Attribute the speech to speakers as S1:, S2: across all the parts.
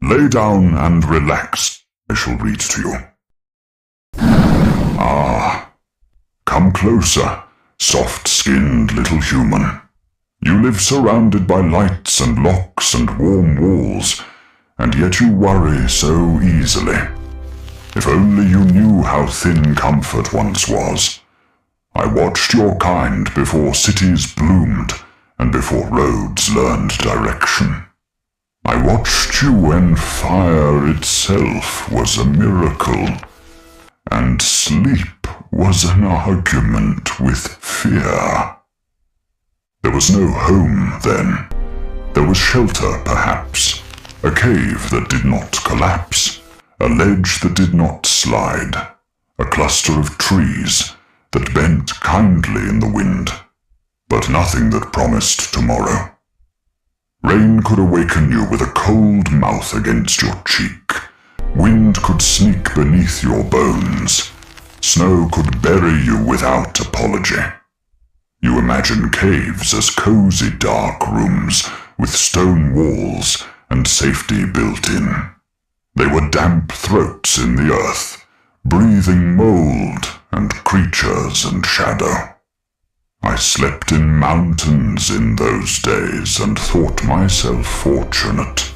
S1: Lay down and relax. I shall read to you. Ah, come closer, soft-skinned little human. You live surrounded by lights and locks and warm walls, and yet you worry so easily. If only you knew how thin comfort once was. I watched your kind before cities bloomed and before roads learned direction. I watched you when fire itself was a miracle, and sleep was an argument with fear. There was no home then. There was shelter, perhaps, a cave that did not collapse, a ledge that did not slide, a cluster of trees that bent kindly in the wind, but nothing that promised tomorrow. Rain could awaken you with a cold mouth against your cheek. Wind could sneak beneath your bones. Snow could bury you without apology. You imagine caves as cozy dark rooms with stone walls and safety built in. They were damp throats in the earth, breathing mold and creatures and shadow. I slept in mountains in those days and thought myself fortunate.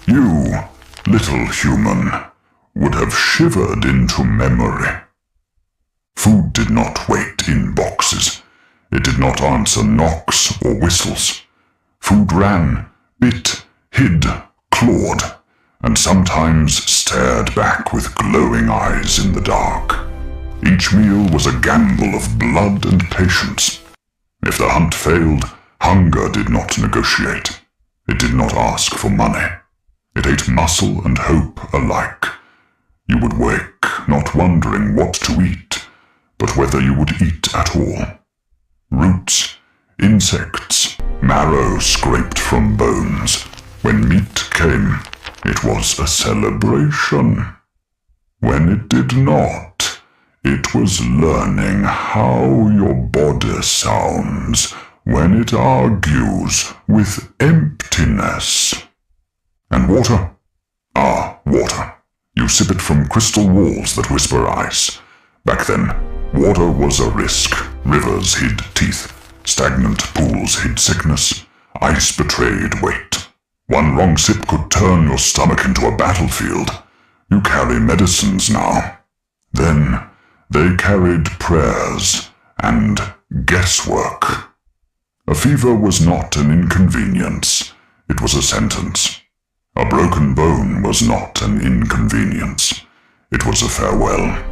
S1: You, little human, would have shivered into memory. Food did not wait in boxes. It did not answer knocks or whistles. Food ran, bit, hid, clawed, and sometimes stared back with glowing eyes in the dark. Each meal was a gamble of blood and patience. If the hunt failed, hunger did not negotiate. It did not ask for money. It ate muscle and hope alike. You would wake, not wondering what to eat, but whether you would eat at all. Roots, insects, marrow scraped from bones. When meat came, it was a celebration. When it did not, it was learning how your body sounds when it argues with emptiness. And water? Ah, water. You sip it from crystal walls that whisper ice. Back then, water was a risk. Rivers hid teeth. Stagnant pools hid sickness. Ice betrayed weight. One wrong sip could turn your stomach into a battlefield. You carry medicines now. Then, they carried prayers and guesswork. A fever was not an inconvenience. It was a sentence. A broken bone was not an inconvenience. It was a farewell.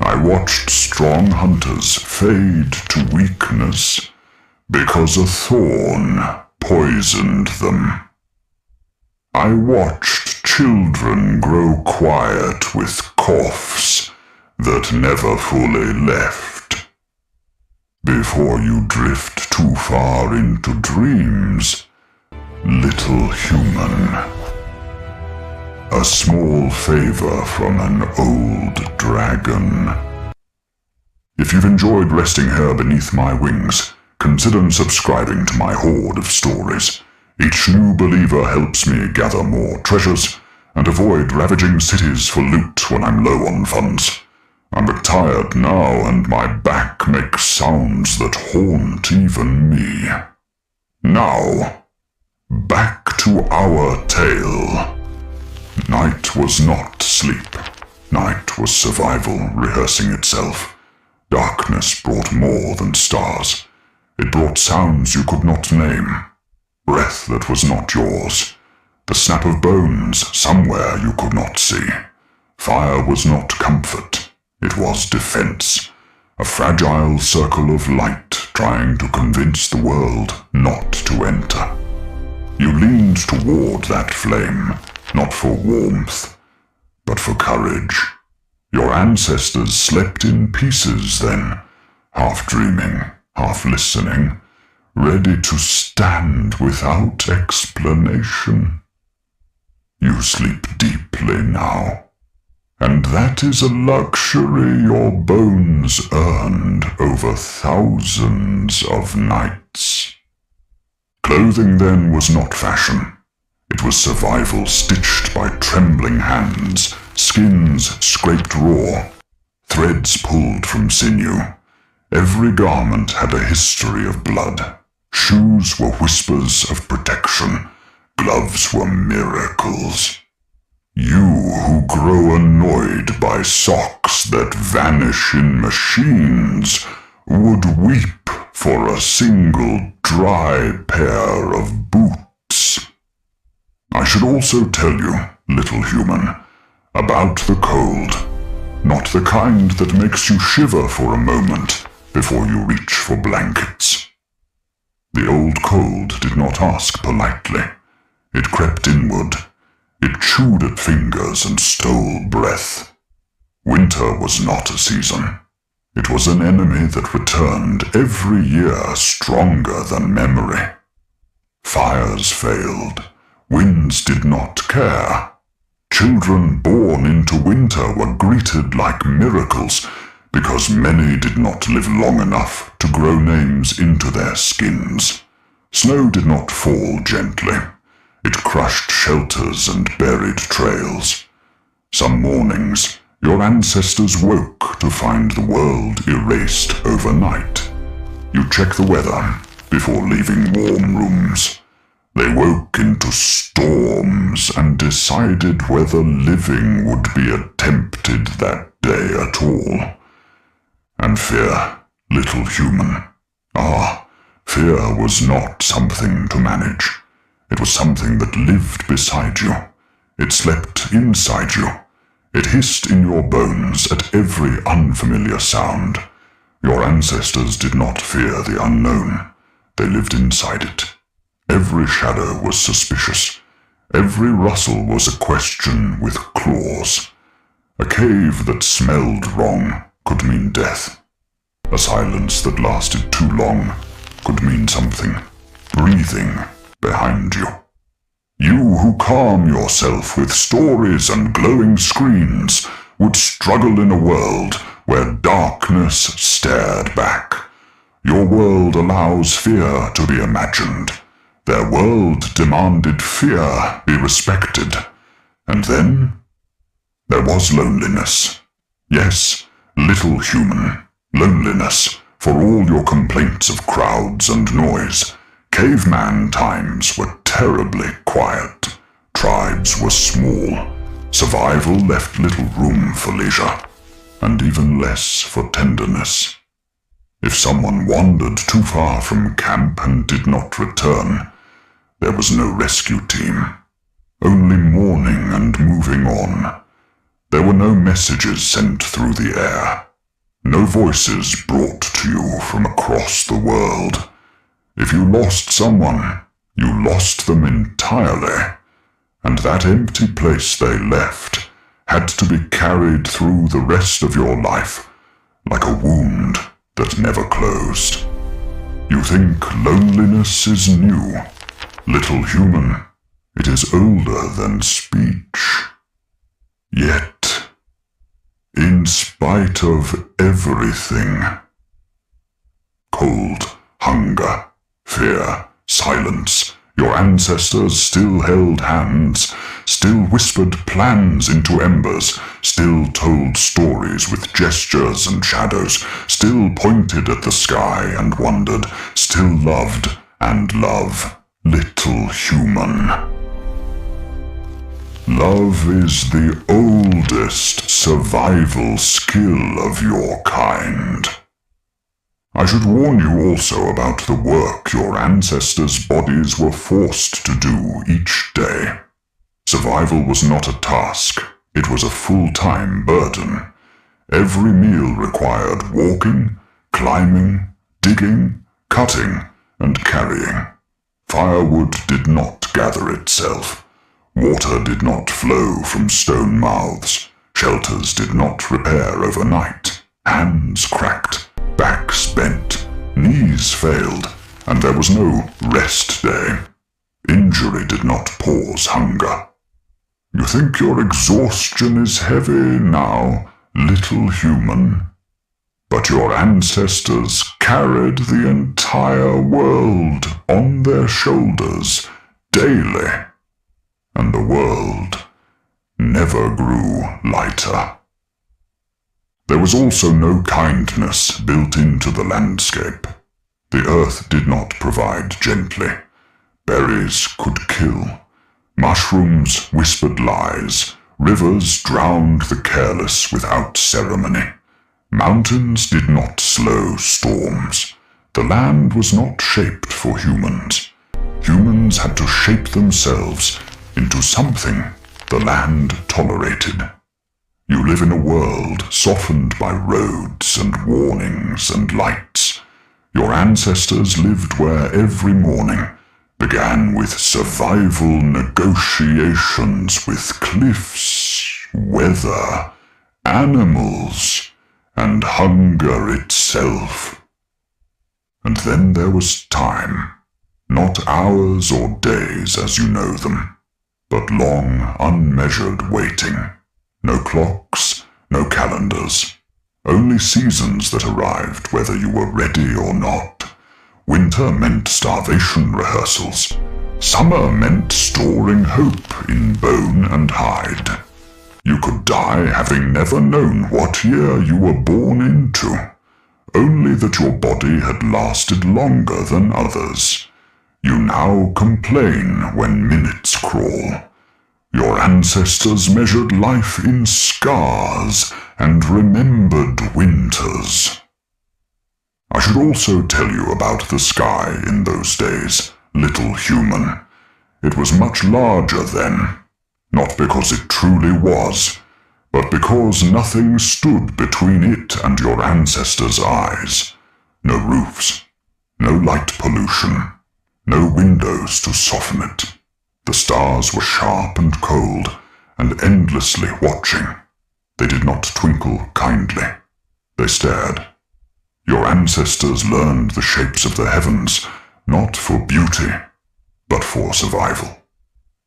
S1: I watched strong hunters fade to weakness because a thorn poisoned them. I watched children grow quiet with coughs that never fully left. Before you drift too far into dreams, little human. A small favor from an old dragon. If you've enjoyed resting here beneath my wings, consider subscribing to my horde of stories. Each new believer helps me gather more treasures and avoid ravaging cities for loot when I'm low on funds. I'm tired now, and my back makes sounds that haunt even me. Now, back to our tale. Night was not sleep. Night was survival rehearsing itself. Darkness brought more than stars. It brought sounds you could not name. Breath that was not yours. The snap of bones somewhere you could not see. Fire was not comfort. It was defense, a fragile circle of light trying to convince the world not to enter. You leaned toward that flame, not for warmth, but for courage. Your ancestors slept in pieces then, half dreaming, half listening, ready to stand without explanation. You sleep deeply now. And that is a luxury your bones earned over thousands of nights. Clothing then was not fashion. It was survival stitched by trembling hands, skins scraped raw, threads pulled from sinew. Every garment had a history of blood. Shoes were whispers of protection. Gloves were miracles. You who grow annoyed by socks that vanish in machines would weep for a single dry pair of boots. I should also tell you, little human, about the cold, not the kind that makes you shiver for a moment before you reach for blankets. The old cold did not ask politely. It crept inward. It chewed at fingers and stole breath. Winter was not a season. It was an enemy that returned every year stronger than memory. Fires failed. Winds did not care. Children born into winter were greeted like miracles because many did not live long enough to grow names into their skins. Snow did not fall gently. It crushed shelters and buried trails. Some mornings, your ancestors woke to find the world erased overnight. You check the weather before leaving warm rooms. They woke into storms and decided whether living would be attempted that day at all. And fear, little human. Fear was not something to manage. It was something that lived beside you. It slept inside you. It hissed in your bones at every unfamiliar sound. Your ancestors did not fear the unknown. They lived inside it. Every shadow was suspicious. Every rustle was a question with claws. A cave that smelled wrong could mean death. A silence that lasted too long could mean something breathing behind you. You who calm yourself with stories and glowing screens would struggle in a world where darkness stared back. Your world allows fear to be imagined. Their world demanded fear be respected. And then there was loneliness. Yes, little human, loneliness for all your complaints of crowds and noise. Caveman times were terribly quiet. Tribes were small. Survival left little room for leisure, and even less for tenderness. If someone wandered too far from camp and did not return, there was no rescue team. Only mourning and moving on. There were no messages sent through the air. No voices brought to you from across the world. If you lost someone, you lost them entirely, and that empty place they left had to be carried through the rest of your life like a wound that never closed. You think loneliness is new. Little human, it is older than speech. Yet, in spite of everything, cold, hunger, fear, silence, your ancestors still held hands, still whispered plans into embers, still told stories with gestures and shadows, still pointed at the sky and wondered, still loved and love, little human. Love is the oldest survival skill of your kind. I should warn you also about the work your ancestors' bodies were forced to do each day. Survival was not a task, it was a full-time burden. Every meal required walking, climbing, digging, cutting, and carrying. Firewood did not gather itself. Water did not flow from stone mouths. Shelters did not repair overnight. Hands cracked. Backs bent, knees failed, and there was no rest day. Injury did not pause hunger. You think your exhaustion is heavy now, little human, but your ancestors carried the entire world on their shoulders daily. and the world never grew lighter. There was also no kindness built into the landscape. The earth did not provide gently. Berries could kill. Mushrooms whispered lies. Rivers drowned the careless without ceremony. Mountains did not slow storms. The land was not shaped for humans. Humans had to shape themselves into something the land tolerated. You live in a world softened by roads and warnings and lights. Your ancestors lived where every morning began with survival negotiations with cliffs, weather, animals, and hunger itself. And then there was time, not hours or days as you know them, but long, unmeasured waiting. No clocks, no calendars, only seasons that arrived whether you were ready or not. Winter meant starvation rehearsals. Summer meant storing hope in bone and hide. You could die having never known what year you were born into, only that your body had lasted longer than others. You now complain when minutes crawl. Your ancestors measured life in scars and remembered winters. I should also tell you about the sky in those days, little human. It was much larger then, not because it truly was, but because nothing stood between it and your ancestors' eyes. No roofs, no light pollution, no windows to soften it. The stars were sharp and cold, and endlessly watching. They did not twinkle kindly. They stared. Your ancestors learned the shapes of the heavens, not for beauty, but for survival.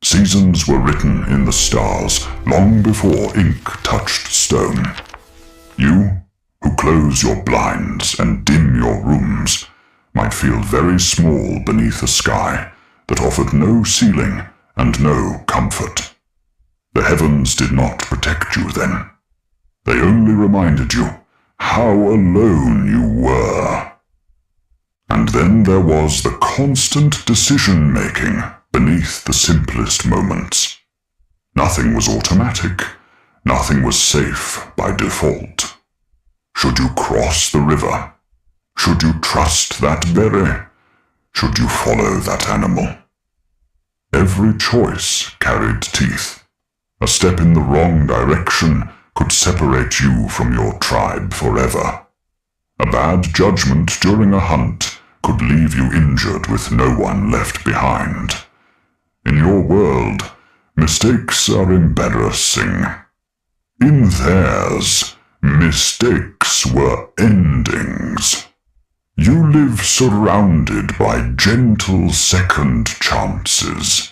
S1: Seasons were written in the stars long before ink touched stone. You, who close your blinds and dim your rooms, might feel very small beneath a sky that offered no ceiling and no comfort. The heavens did not protect you then. They only reminded you how alone you were. And then there was the constant decision-making beneath the simplest moments. Nothing was automatic. Nothing was safe by default. Should you cross the river? Should you trust that berry? Should you follow that animal? Every choice carried teeth. A step in the wrong direction could separate you from your tribe forever. A bad judgment during a hunt could leave you injured with no one left behind. In your world, mistakes are embarrassing. In theirs, mistakes were endings. You live surrounded by gentle second chances.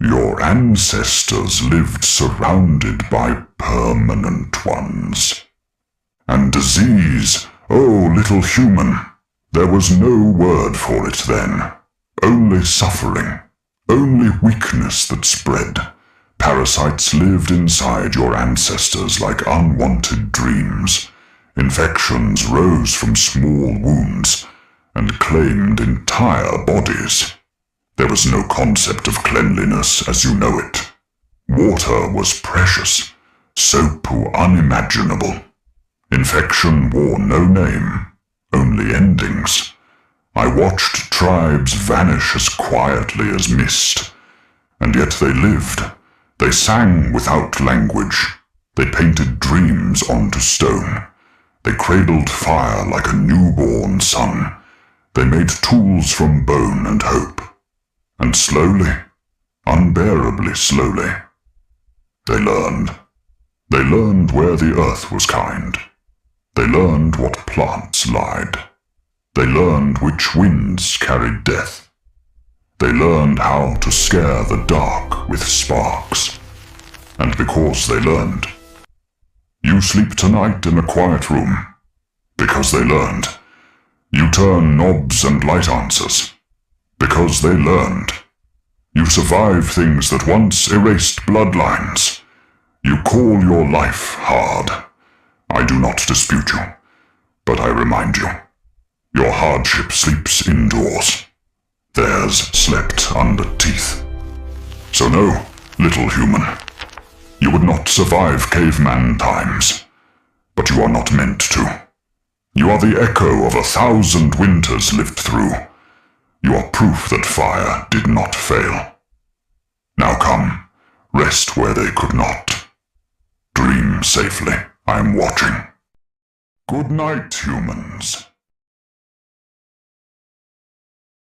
S1: Your ancestors lived surrounded by permanent ones. And disease, oh little human, there was no word for it then. Only suffering, only weakness that spread. Parasites lived inside your ancestors like unwanted dreams. Infections rose from small wounds and claimed entire bodies. There was no concept of cleanliness as you know it. Water was precious, soap unimaginable. Infection wore no name, only endings. I watched tribes vanish as quietly as mist, and yet they lived. They sang without language. They painted dreams onto stone. They cradled fire like a newborn son. They made tools from bone and hope. And slowly, unbearably slowly, they learned. They learned where the earth was kind. They learned what plants lied. They learned which winds carried death. They learned how to scare the dark with sparks. And because they learned, you sleep tonight in a quiet room. Because they learned, you turn knobs and light answers. Because they learned, You survive things that once erased bloodlines. You call your life hard. I do not dispute you, but I remind you, your hardship sleeps indoors. Theirs slept under teeth. So no, little human, you would not survive caveman times, but you are not meant to. You are the echo of 1,000 winters lived through. You are proof that fire did not fail. Now come, rest where they could not. Dream safely, I am watching. Good night, humans.